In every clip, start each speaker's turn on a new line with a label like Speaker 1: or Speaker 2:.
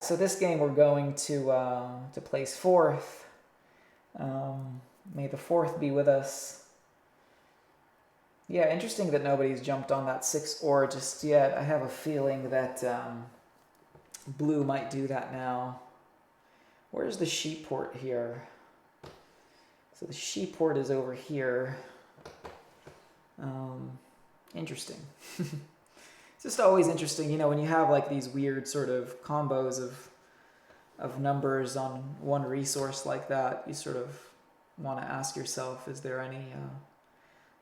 Speaker 1: So this game we're going to place fourth. May the fourth be with us. Yeah, interesting that nobody's jumped on that 6 ore just yet. I have a feeling that blue might do that now. Where's the sheep port here? So the sheep port is over here. Interesting. It's just always interesting, you know, when you have like these weird sort of combos of numbers on one resource like that, you sort of want to ask yourself, is there any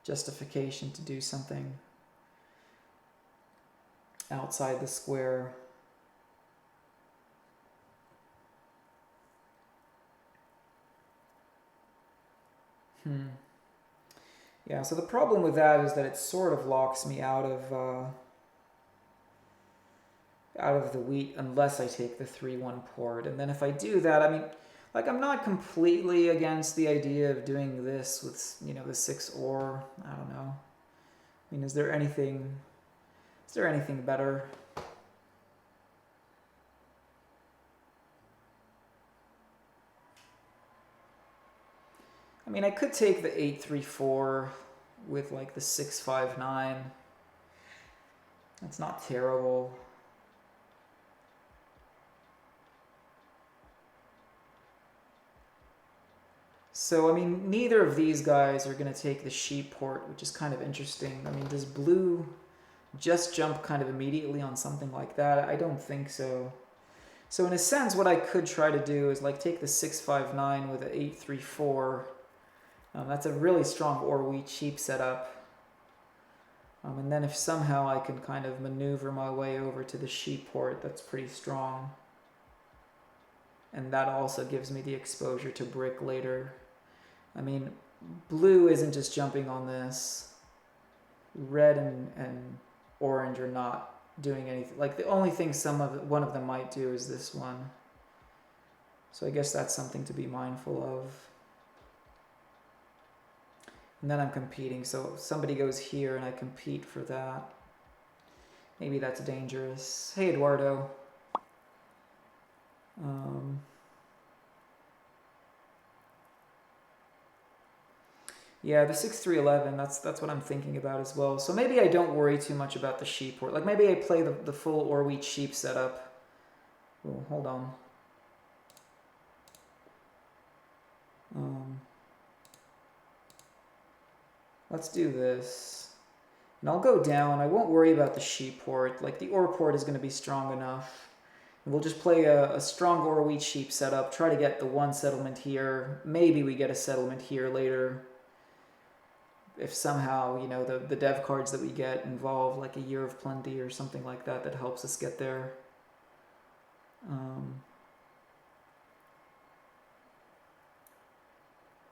Speaker 1: justification to do something outside the square? Yeah, so the problem with that is that it sort of locks me out of the wheat unless I take the 3-1 port. And then if I do that, I mean, like, I'm not completely against the idea of doing this with, you know, the 6 ore. I don't know. I mean, is there anything better? I mean, I could take the 8-3-4 with like the 6-5-9. That's not terrible. So, I mean, neither of these guys are going to take the sheep port, which is kind of interesting. I mean, does blue just jump kind of immediately on something like that? I don't think so. So in a sense, what I could try to do is like take the 6-5-9 with an 8-3-4. That's a really strong ore wheat sheep setup. And then if somehow I can kind of maneuver my way over to the sheep port, that's pretty strong. And that also gives me the exposure to brick later. I mean, blue isn't just jumping on this. Red and orange are not doing anything. Like, the only thing one of them might do is this one. So I guess that's something to be mindful of. And then I'm competing. So somebody goes here and I compete for that. Maybe that's dangerous. Hey, Eduardo. Yeah, the 6-3-11, that's what I'm thinking about as well. So maybe I don't worry too much about the sheep port. Like, maybe I play the full ore wheat sheep setup. Oh, hold on. Let's do this. And I'll go down. I won't worry about the sheep port. Like, the ore port is going to be strong enough. And we'll just play a strong ore wheat sheep setup. Try to get the one settlement here. Maybe we get a settlement here later. If somehow, you know, the dev cards that we get involve like a Year of Plenty or something like that that helps us get there.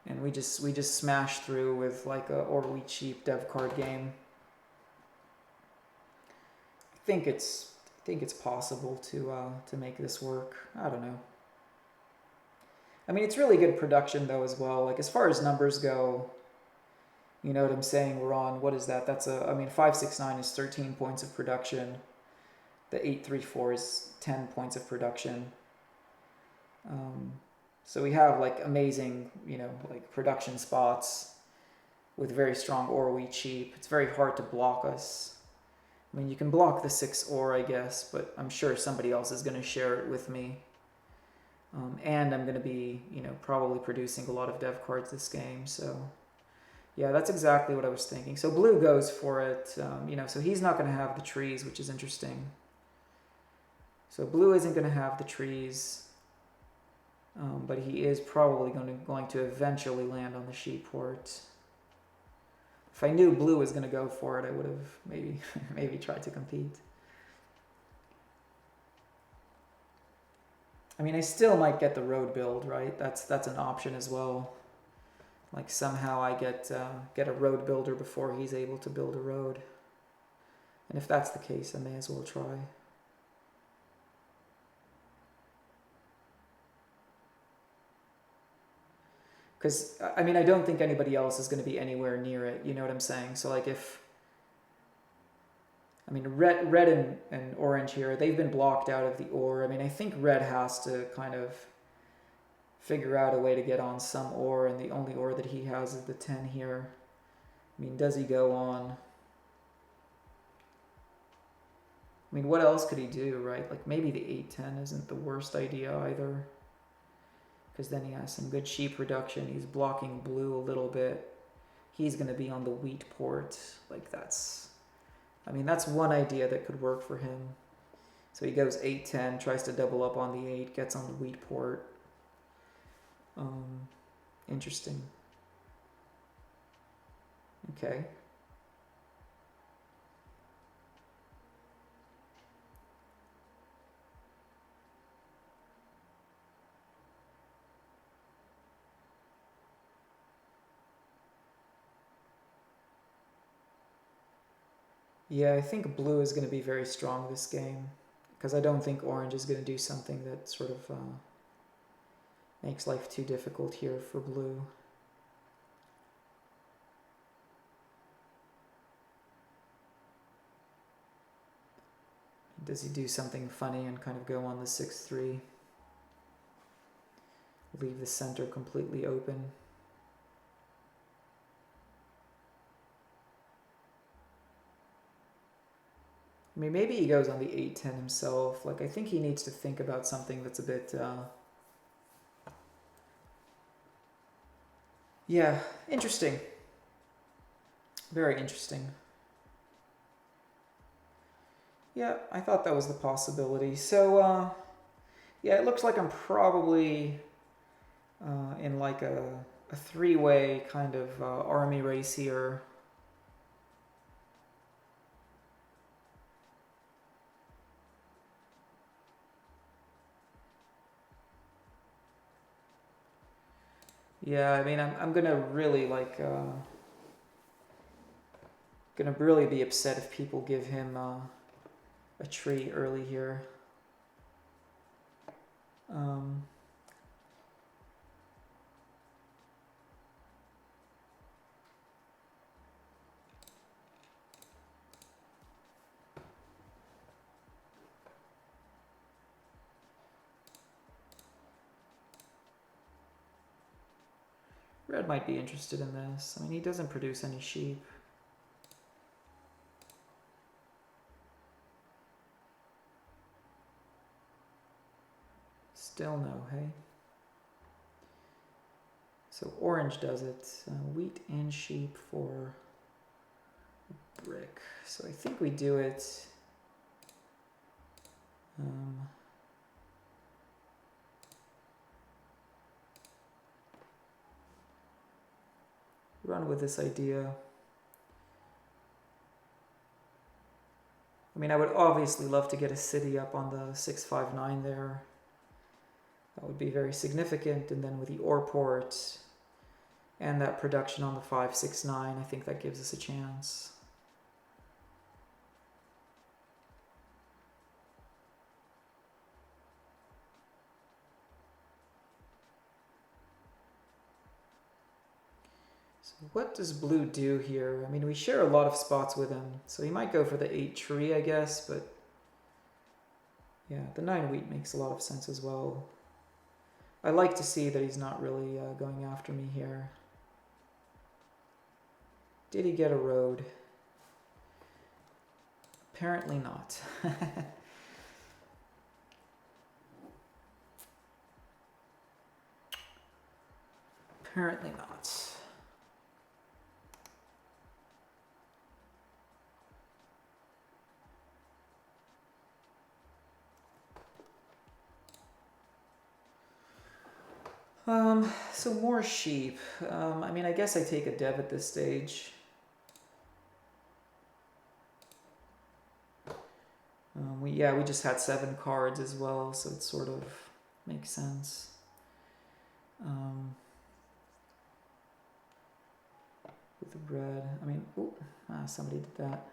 Speaker 1: And we just smash through with like a ore wheat sheep dev card game. I think it's possible to make this work. I don't know. I mean, it's really good production though as well. Like, as far as numbers go, you know what I'm saying? We're on, what is that? That's I mean, 5-6-9 is 13 points of production. The 8-3-4 is 10 points of production. So we have like amazing, you know, like production spots with very strong ore wheat sheep. It's very hard to block us. I mean, you can block the 6 ore, I guess, but I'm sure somebody else is going to share it with me. And I'm going to be, you know, probably producing a lot of dev cards this game, so yeah, that's exactly what I was thinking. So blue goes for it, you know, so he's not going to have the trees, which is interesting. So blue isn't going to have the trees, but he is probably going to eventually land on the sheep port. If I knew blue was going to go for it, I would have maybe tried to compete. I mean, I still might get the road build, right? That's an option as well. Like, somehow I get a road builder before he's able to build a road. And if that's the case, I may as well try. Because, I mean, I don't think anybody else is going to be anywhere near it, you know what I'm saying? So, like, if I mean, red and orange here, they've been blocked out of the ore. I mean, I think red has to kind of figure out a way to get on some ore, and the only ore that he has is the 10 here. I mean, does he go on? I mean, what else could he do, right? Like, maybe the 8-10 isn't the worst idea either. Because then he has some good sheep reduction. He's blocking blue a little bit. He's going to be on the wheat port. Like, that's... I mean, that's one idea that could work for him. So he goes 8-10, tries to double up on the 8, gets on the wheat port. Interesting. Okay. Yeah, I think blue is going to be very strong this game, because I don't think orange is going to do something that sort of makes life too difficult here for blue. Does he do something funny and kind of go on the 6-3? Leave the center completely open. I mean, maybe he goes on the 8-10 himself. Like, I think he needs to think about something that's a bit... Yeah, interesting. Very interesting. Yeah, I thought that was the possibility. So, yeah, it looks like I'm probably in like a three-way kind of army race here. Yeah, I mean, I'm gonna really like gonna really be upset if people give him a tree early here. Red might be interested in this. I mean, he doesn't produce any sheep. Still no, hey? So orange does it. Wheat and sheep for brick. So I think we do it. Run with this idea. I mean, I would obviously love to get a city up on the 659 there. That would be very significant. And then with the ore port and that production on the 569, I think that gives us a chance. So what does blue do here? I mean, we share a lot of spots with him, so he might go for the 8 tree, I guess, but yeah, the 9 wheat makes a lot of sense as well. I like to see that he's not really going after me here. Did he get a road? Apparently not. Apparently not. So more sheep. I mean, I guess I take a dev at this stage. We just had 7 cards as well, so it sort of makes sense. With the red, I mean, somebody did that.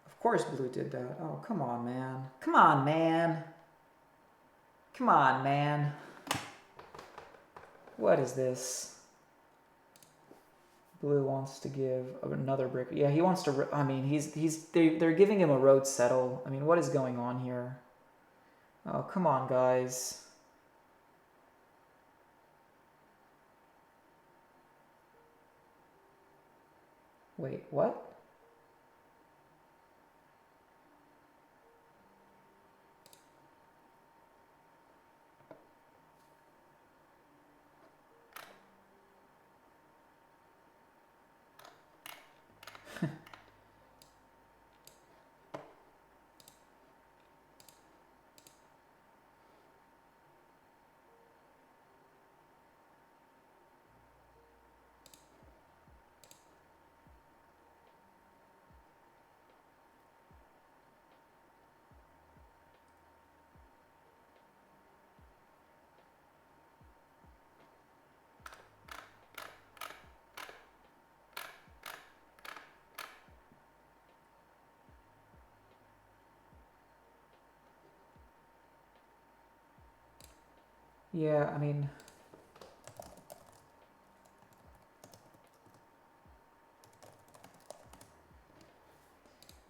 Speaker 1: Of course blue did that. Oh, come on, man. Come on, man. Come on, man. What is this? Blue wants to give another brick. Yeah, he wants to. I mean, they're giving him a road settle. I mean, what is going on here? Oh, come on, guys. Wait, what? Yeah, I mean,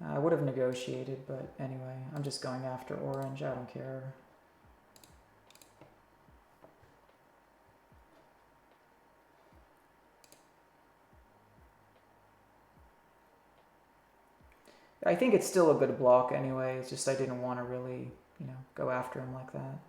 Speaker 1: I would have negotiated, but anyway, I'm just going after orange. I don't care. I think it's still a good block anyway. It's just I didn't want to really, go after him like that.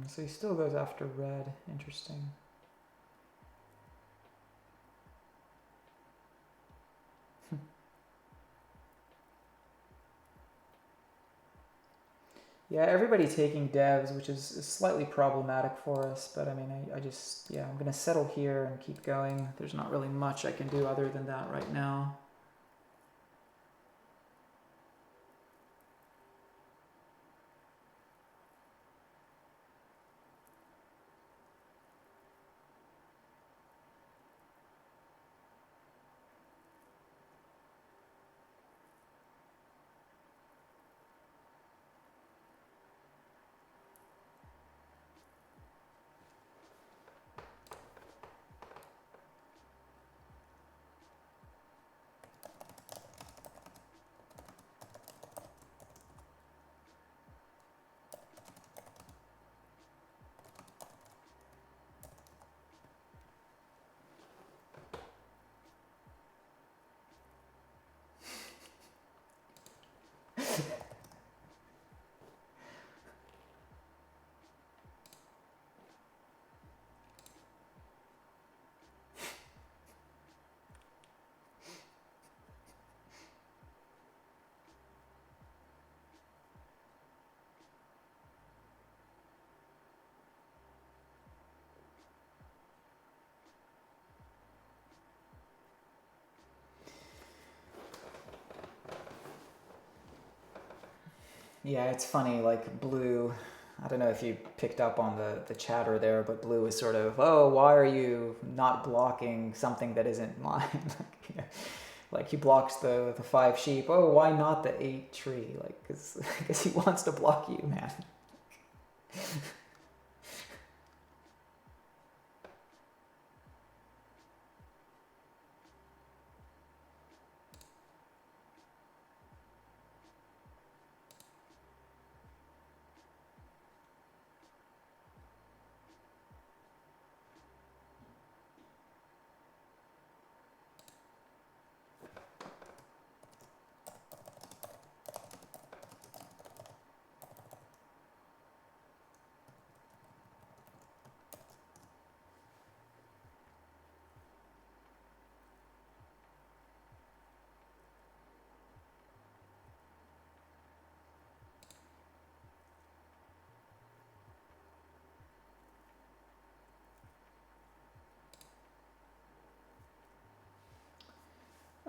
Speaker 1: So he still goes after red. Interesting. Yeah, everybody taking devs, which is slightly problematic for us, but I mean, I just, yeah, I'm going to settle here and keep going. There's not really much I can do other than that right now. Yeah, it's funny, like blue, I don't know if you picked up on the chatter there, but blue is sort of, oh, why are you not blocking something that isn't mine? Like he blocks the 5 sheep. Oh, why not the 8 tree? Like, because he wants to block you, man.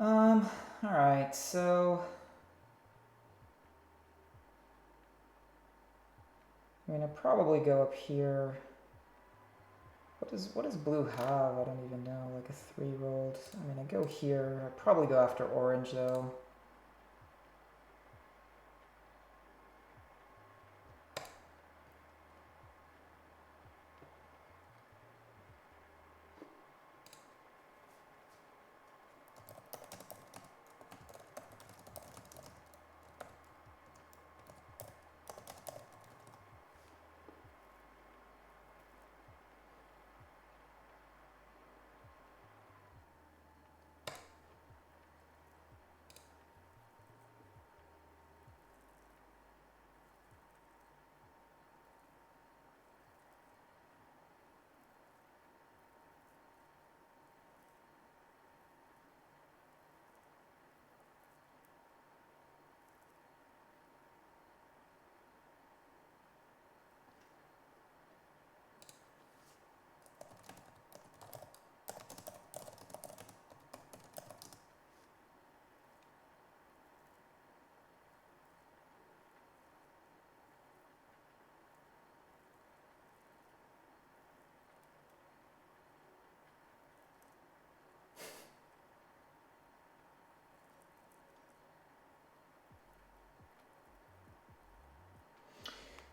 Speaker 1: All right, so I mean, I'd probably go up here. What does blue have? I don't even know. Like a 3-rolled. I mean, I go here. I'd probably go after orange though.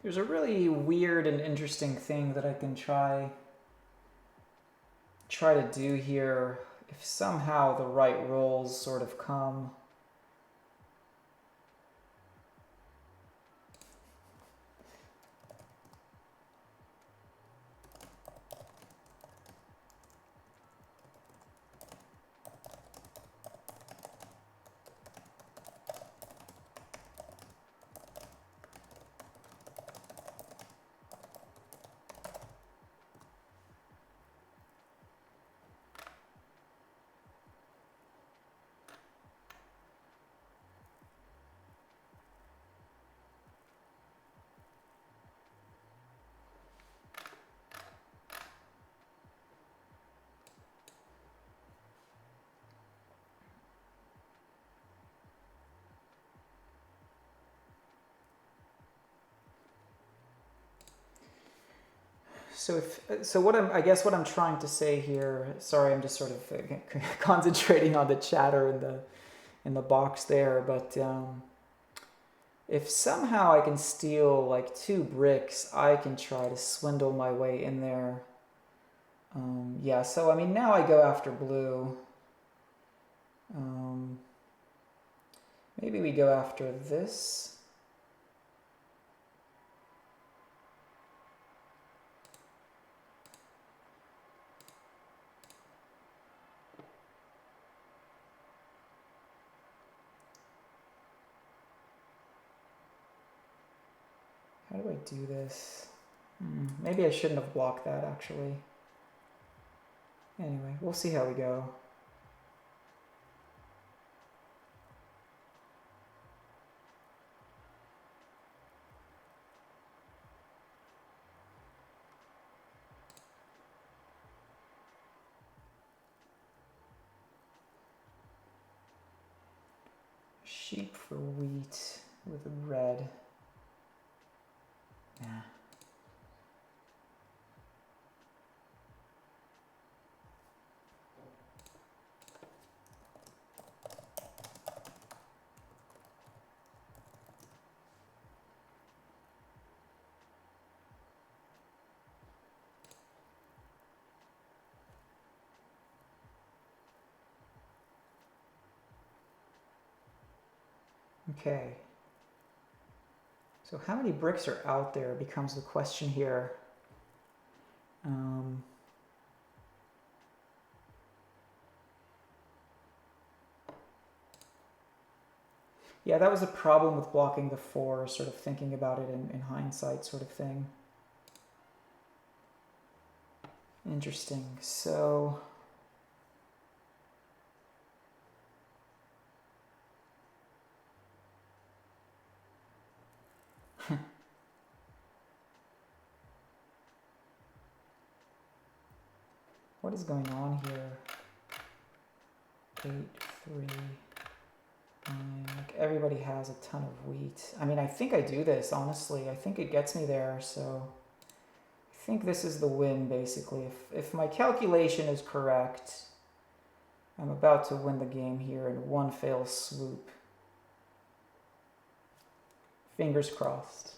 Speaker 1: There's a really weird and interesting thing that I can try to do here if somehow the right rolls sort of come. I guess what I'm trying to say here, sorry, I'm just sort of concentrating on the chatter in the box there, but if somehow I can steal like 2 bricks, I can try to swindle my way in there. Yeah, so I mean, now I go after blue. Maybe we go after this. How do I do this? Maybe I shouldn't have blocked that, actually. Anyway, we'll see how we go. Sheep for wheat with red. Yeah. Okay. So how many bricks are out there becomes the question here. Yeah, that was a problem with blocking the 4, sort of thinking about it in hindsight sort of thing. Interesting. So what is going on here? 8, 3, 9. Like everybody has a ton of wheat. I mean, I think I do this, honestly. I think it gets me there, so I think this is the win, basically. If my calculation is correct, I'm about to win the game here in one fell swoop. Fingers crossed.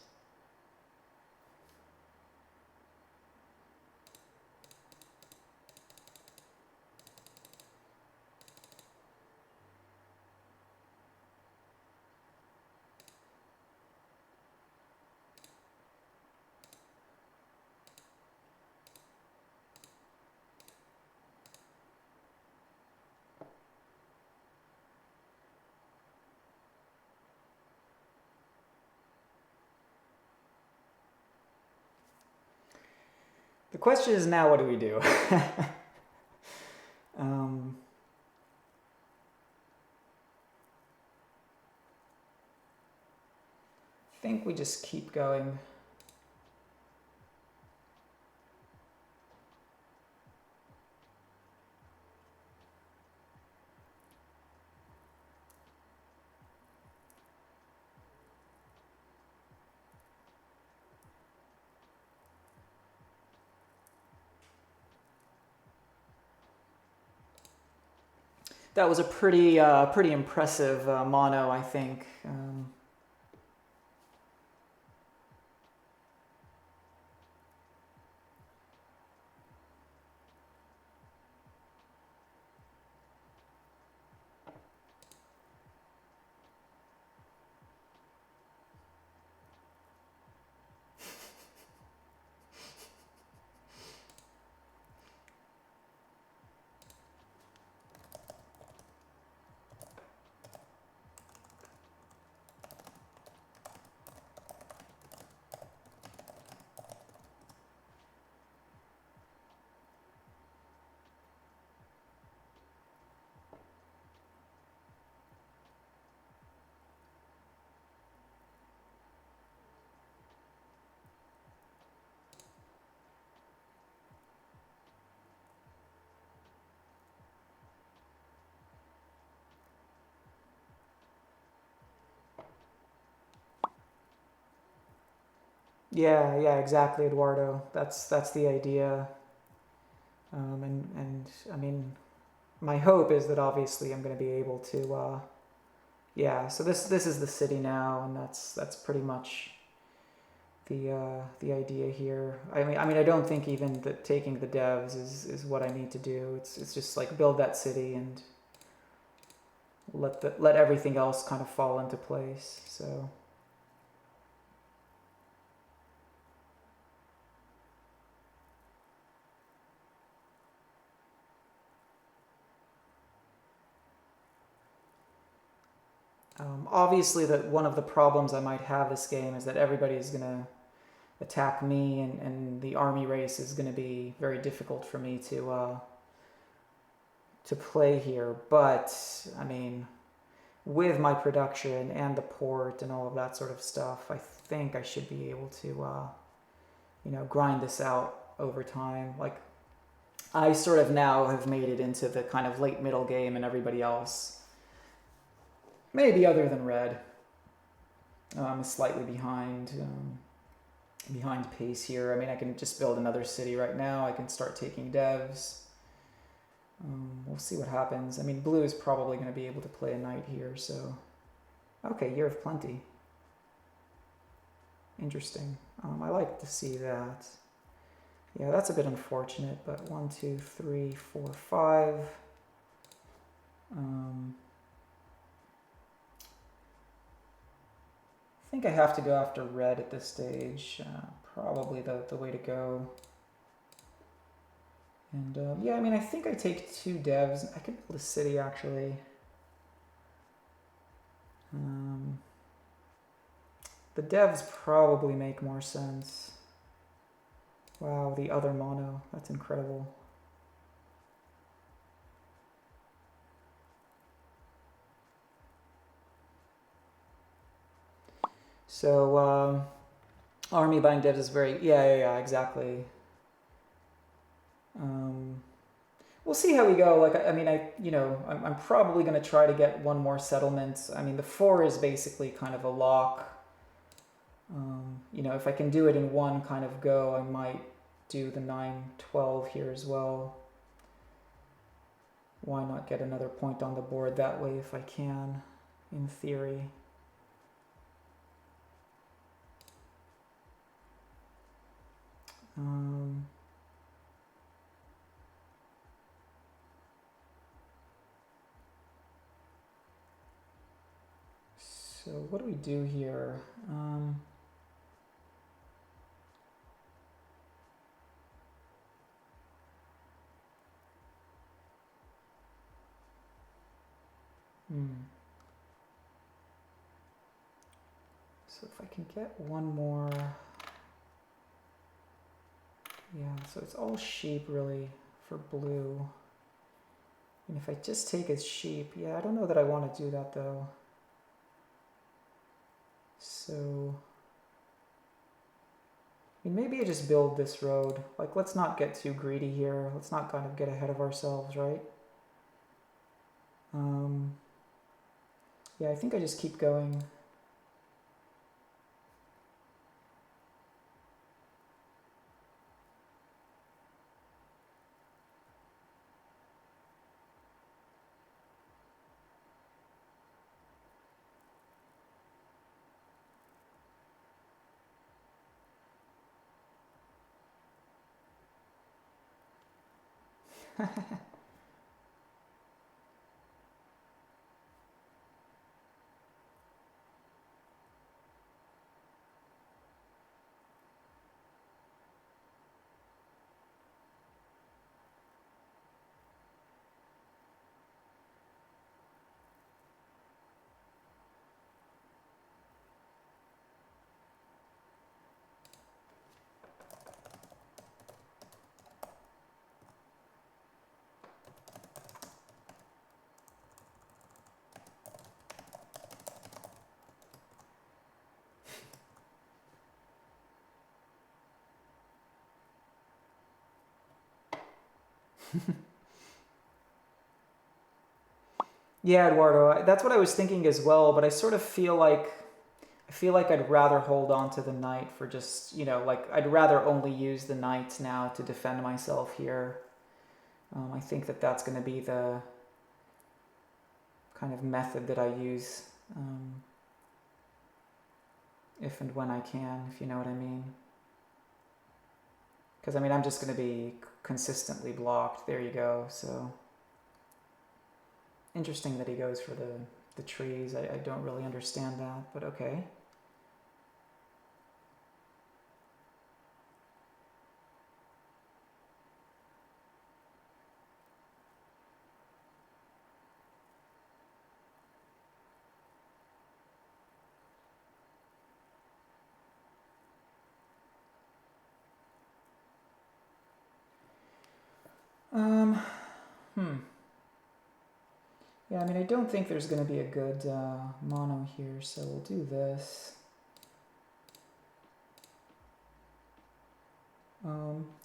Speaker 1: The question is now, what do we do? I think we just keep going. That was a pretty impressive mono, I think. Yeah, exactly, Eduardo. That's the idea. And I mean, my hope is that obviously I'm going to be able to. Yeah, so this is the city now, and that's pretty much the idea here. I mean I don't think even that taking the devs is what I need to do. It's just like build that city and let everything else kind of fall into place. So. Obviously, that one of the problems I might have this game is that everybody's gonna attack me, and the army race is gonna be very difficult for me to play here. But I mean, with my production and the port and all of that sort of stuff, I think I should be able to grind this out over time. Like I sort of now have made it into the kind of late middle game, and everybody else. Maybe other than red, slightly behind pace here. I mean, I can just build another city right now. I can start taking devs. We'll see what happens. I mean, blue is probably going to be able to play a knight here, so... Okay, Year of Plenty. Interesting. I like to see that. Yeah, that's a bit unfortunate, but 1, 2, 3, 4, 5... I think I have to go after red at this stage. Probably the way to go. And yeah, I mean, I think I take 2 devs. I could build a city, actually. The devs probably make more sense. Wow, the other mono. That's incredible. So, army buying devs is very... Yeah, exactly. we'll see how we go. Like, I mean, I'm probably going to try to get one more settlement. I mean, the 4 is basically kind of a lock. If I can do it in one kind of go, I might do the 9-12 here as well. Why not get another point on the board that way if I can, in theory. So what do we do here? So if I can get one more, yeah, so it's all sheep really for blue. And if I just take his sheep, yeah, I don't know that I want to do that though. So, I mean, maybe I just build this road. Like, let's not get too greedy here. Let's not kind of get ahead of ourselves, right? Yeah, I think I just keep going. Yeah, Eduardo, that's what I was thinking as well, but I sort of feel like I'd rather hold on to the knight for just, like I'd rather only use the knight now to defend myself here. I think that that's going to be the kind of method that I use if and when I can, if you know what I mean. Because, I mean, I'm just going to be consistently blocked. There you go. So, interesting that he goes for the trees. I don't really understand that, but okay. Yeah, I mean, I don't think there's going to be a good mono here, so we'll do this.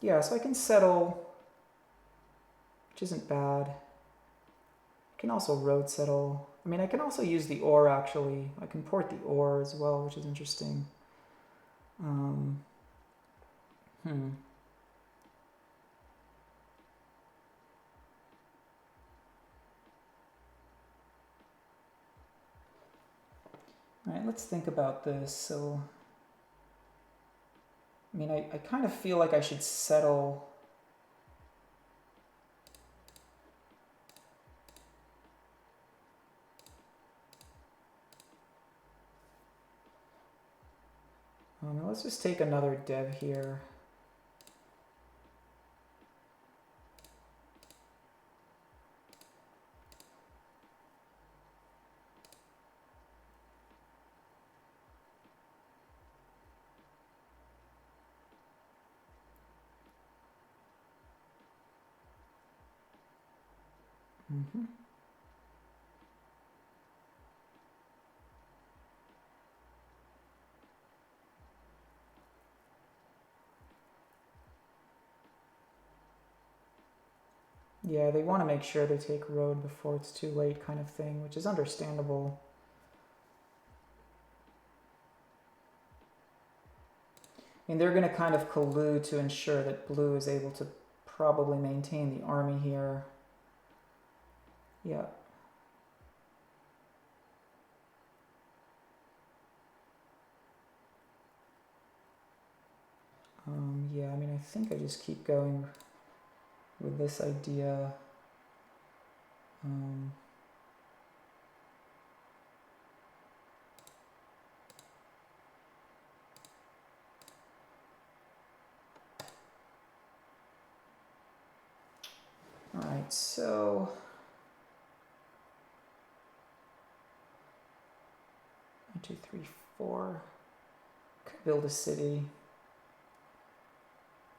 Speaker 1: Yeah, so I can settle, which isn't bad. I can also road settle. I mean, I can also use the ore, actually. I can port the ore as well, which is interesting. All right, let's think about this. So, I mean, I kind of feel like I should settle. Let's just take another dev here. Yeah, they want to make sure they take road before it's too late kind of thing, which is understandable. I mean, they're going to kind of collude to ensure that blue is able to probably maintain the army here. Yeah. Yeah, I mean, I think I just keep going with this idea. All right, so 1, 2, 3, 4. Could build a city.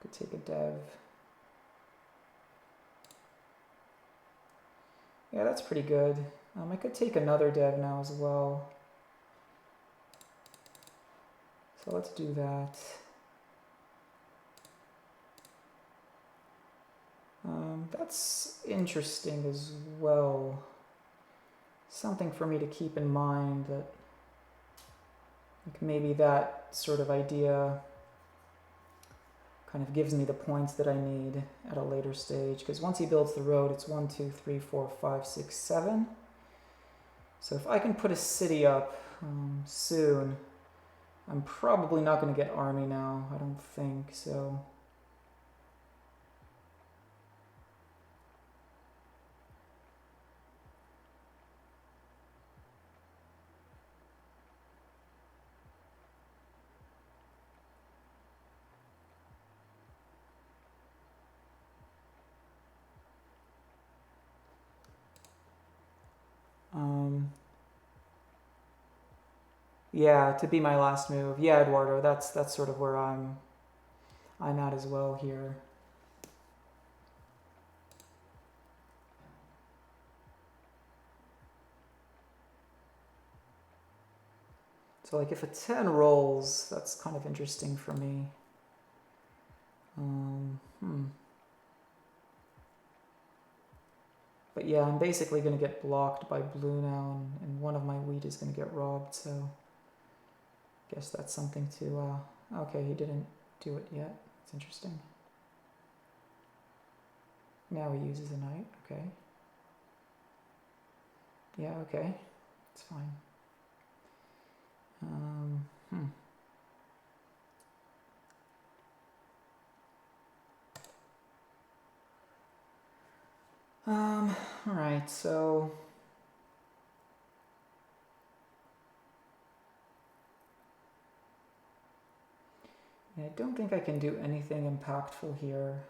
Speaker 1: Could take a dev. Yeah, that's pretty good. I could take another dev now as well. So let's do that. That's interesting as well. Something for me to keep in mind, that maybe that sort of idea kind of gives me the points that I need at a later stage. Because once he builds the road, it's 1, 2, 3, 4, 5, 6, 7. So if I can put a city up soon, I'm probably not going to get army now. I don't think so. Yeah, to be my last move. Yeah, Eduardo, that's sort of where I'm at as well here. So like if a 10 rolls, that's kind of interesting for me. But yeah, I'm basically going to get blocked by blue now, and one of my wheat is going to get robbed, so I guess that's something to... okay, he didn't do it yet. It's interesting. Now he uses a knight, okay. Yeah, okay, it's fine. All right, so yeah, I don't think I can do anything impactful here.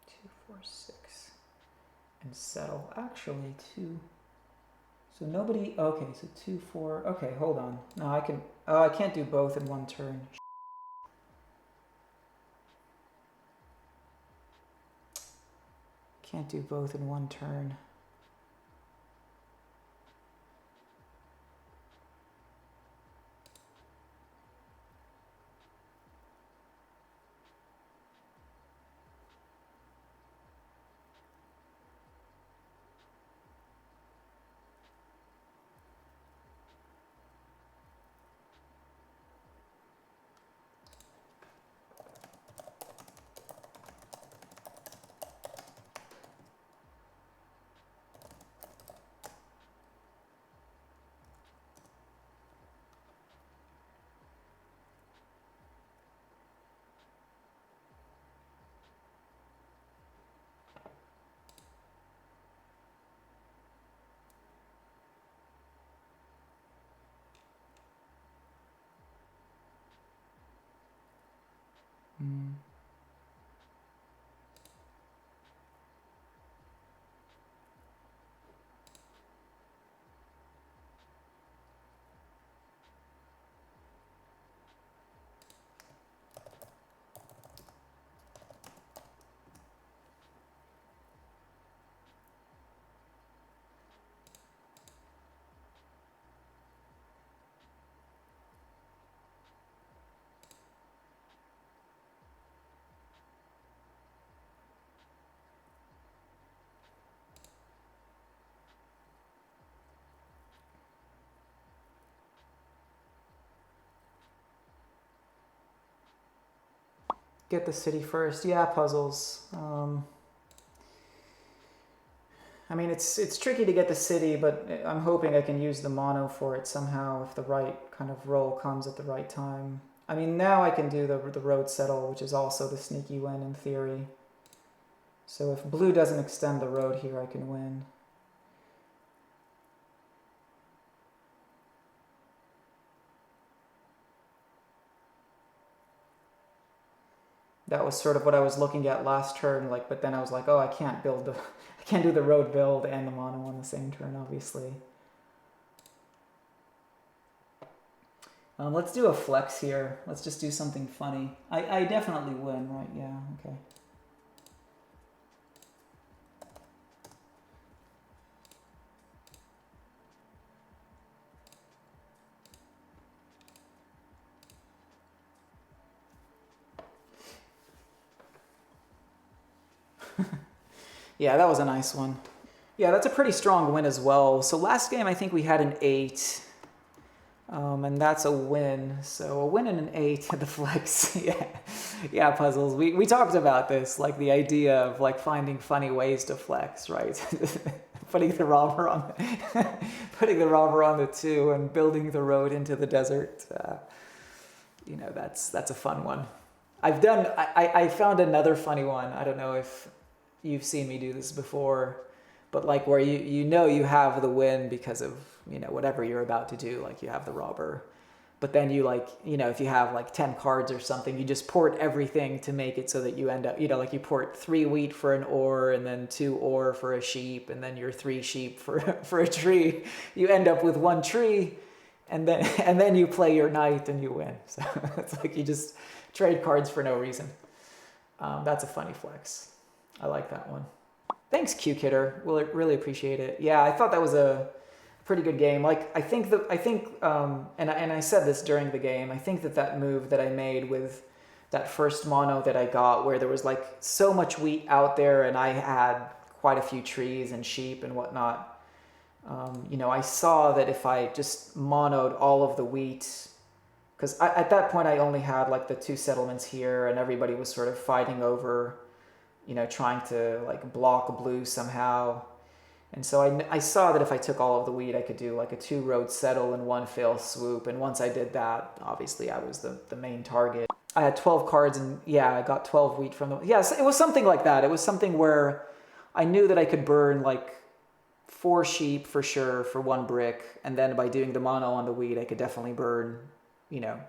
Speaker 1: Two, 4, 6, and settle. Actually, 2. So nobody. Okay, so 2, 4. Okay, hold on. No, I can. Oh, I can't do both in one turn. Can't do both in one turn. get the city first. Yeah, puzzles. I mean, it's tricky to get the city, but I'm hoping I can use the mono for it somehow if the right kind of roll comes at the right time. I mean, now I can do the road settle, which is also the sneaky win in theory. So if blue doesn't extend the road here, I can win. That was sort of what I was looking at last turn, like, but then I was like, oh, I can't build the, I can't do the road build and the mono on the same turn, obviously. Let's do a flex here. Let's just do something funny. I definitely win, right? Yeah, okay. Yeah, that was a nice one. Yeah, that's a pretty strong win as well. So last game, I think we had an 8. And that's a win. So a win and an 8 at the flex. Yeah, yeah, puzzles. We talked about this, like the idea of like finding funny ways to flex, right? putting the robber on, putting the robber on the 2 and building the road into the desert. You know, that's a fun one. I found another funny one. I don't know if you've seen me do this before, but like where you have the win because of, whatever you're about to do, like you have the robber, but then you if you have like 10 cards or something, you just port everything to make it so that you end up, like you port 3 wheat for an ore and then 2 ore for a sheep and then your 3 sheep for a tree. You end up with 1 tree and then you play your knight and you win. So it's like you just trade cards for no reason. That's a funny flex. I like that one. Thanks, Q-Kidder. We'll really appreciate it. Yeah, I thought that was a pretty good game. Like, I think, and I said this during the game, I think that move that I made with that first mono that I got, where there was like so much wheat out there and I had quite a few trees and sheep and whatnot, I saw that if I just monoed all of the wheat, because at that point I only had like the 2 settlements here and everybody was sort of fighting over, trying to like block blue somehow. And so I saw that if I took all of the wheat, I could do like a 2 road settle in 1 fell swoop. And once I did that, obviously I was the main target. I had 12 cards and yeah, I got 12 wheat from them. Yes, it was something like that. It was something where I knew that I could burn like 4 sheep for sure for 1 brick. And then by doing the mono on the wheat, I could definitely burn,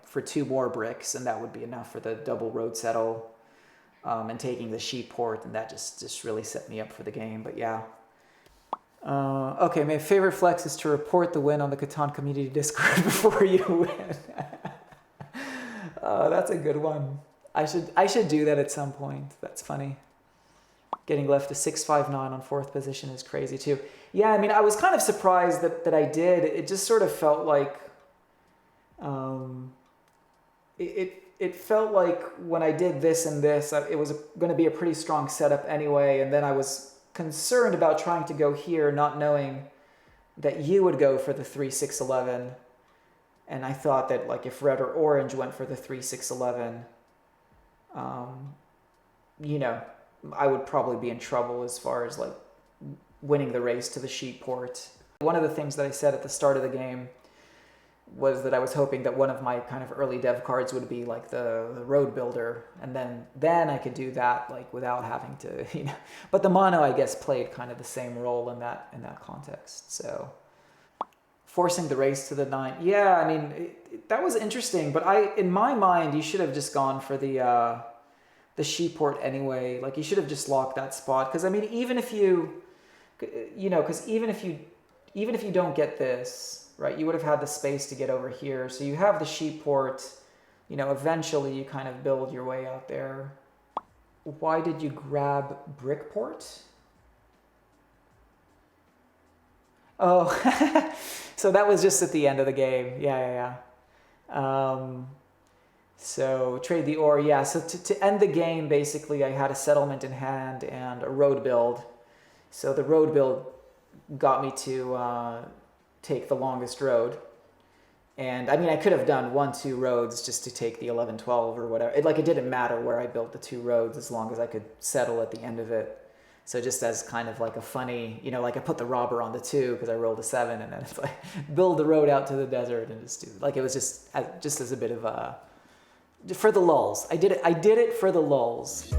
Speaker 1: for 2 more bricks. And that would be enough for the double road settle. And taking the sheep port, and that just really set me up for the game. But yeah. Okay, my favorite flex is to report the win on the Catan Community Discord before you win. That's a good one. I should do that at some point. That's funny. Getting left to 6-5-9 on 4th position is crazy too. Yeah, I mean, I was kind of surprised that I did. It just sort of felt like, it felt like when I did this and this, it was going to be a pretty strong setup anyway. And then I was concerned about trying to go here, not knowing that you would go for the 3-6-11. And I thought that like if red or orange went for the 3-6-11, I would probably be in trouble as far as like winning the race to the sheep port. One of the things that I said at the start of the game was that I was hoping that one of my kind of early dev cards would be like the road builder, and then I could do that like without having to, But the mono, I guess, played kind of the same role in that context. So forcing the race to the 9, yeah, I mean that was interesting. But in my mind, you should have just gone for the sheep port anyway. Like you should have just locked that spot, because I mean even if you, because even if you don't get this. Right, you would have had the space to get over here. So you have the sheep port, eventually you kind of build your way out there. Why did you grab Brickport? Oh, so that was just at the end of the game. Yeah. So trade the ore. Yeah, so to end the game, basically, I had a settlement in hand and a road build. So the road build got me to take the longest road. And I mean, I could have done 1-2 roads just to take the 11-12 or whatever. It didn't matter where I built the 2 roads as long as I could settle at the end of it. So just as kind of like a funny, you know, like I put the robber on the 2 because I rolled a 7, and then it's like build the road out to the desert and just do, like, it was just as a bit of a, for the lulz. I did it for the lulz.